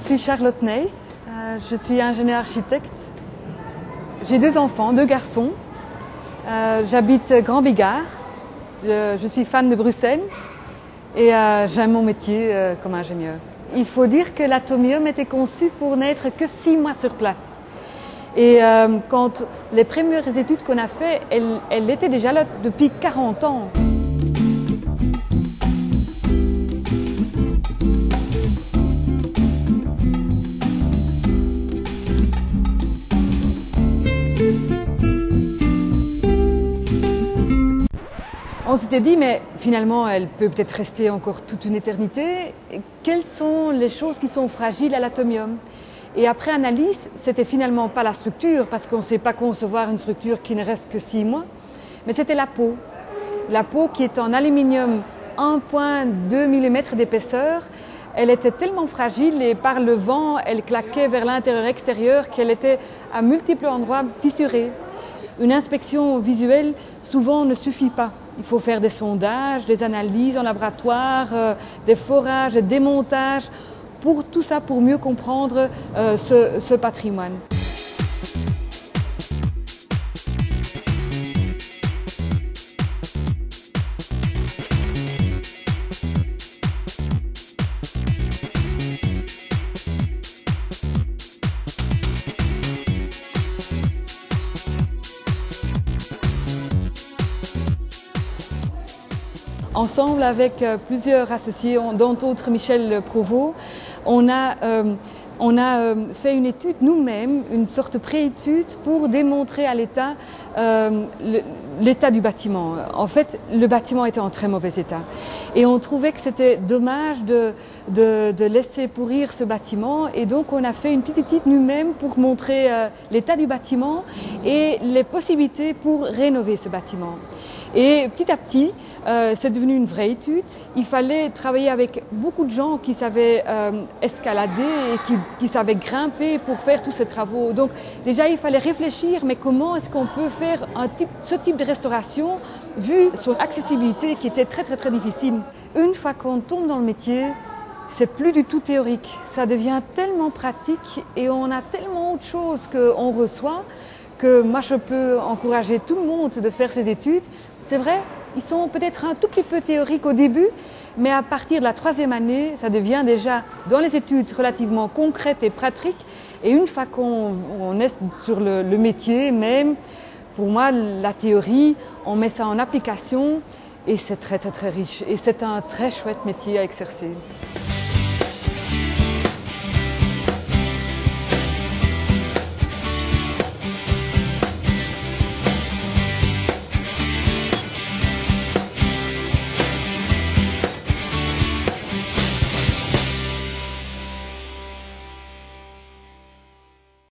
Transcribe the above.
suis Charlotte Neyss, je suis ingénieure architecte. J'ai 2 enfants, 2 garçons. J'habite Grand Bigard. Je suis fan de Bruxelles et j'aime mon métier comme ingénieur. Il faut dire que l'atomium était conçu pour n'être que 6 mois sur place. Et quand les premières études qu'on a faites, elle était déjà là depuis 40 ans. On s'était dit, mais finalement, elle peut peut-être rester encore toute une éternité. Quelles sont les choses qui sont fragiles à l'atomium? Et après analyse, c'était finalement pas la structure, parce qu'on ne sait pas concevoir une structure qui ne reste que 6 mois, mais c'était la peau. La peau qui est en aluminium 1,2 mm d'épaisseur, elle était tellement fragile et par le vent, elle claquait vers l'intérieur-extérieur qu'elle était à multiples endroits fissurée. Une inspection visuelle, souvent, ne suffit pas. Il faut faire des sondages, des analyses en laboratoire, des forages, des démontages, pour tout ça, pour mieux comprendre ce patrimoine. Ensemble avec plusieurs associés, dont autres Michel Provost, on a fait une étude nous-mêmes, une sorte de pré-étude pour démontrer à l'État l'état du bâtiment. En fait, le bâtiment était en très mauvais état. Et on trouvait que c'était dommage de laisser pourrir ce bâtiment. Et donc on a fait une petite étude nous-mêmes pour montrer l'état du bâtiment et les possibilités pour rénover ce bâtiment. Et petit à petit, c'est devenu une vraie étude. Il fallait travailler avec beaucoup de gens qui savaient escalader et qui savaient grimper pour faire tous ces travaux. Donc déjà, il fallait réfléchir, mais comment est-ce qu'on peut faire ce type de restauration vu son accessibilité qui était très difficile. Une fois qu'on tombe dans le métier, c'est plus du tout théorique. Ça devient tellement pratique et on a tellement autre chose qu'on reçoit que moi je peux encourager tout le monde de faire ces études. C'est vrai, ils sont peut-être un tout petit peu théoriques au début, mais à partir de la 3e année, ça devient déjà dans les études relativement concrètes et pratiques. Et une fois qu'on est sur le métier même, pour moi, la théorie, on met ça en application et c'est très riche. Et c'est un très chouette métier à exercer.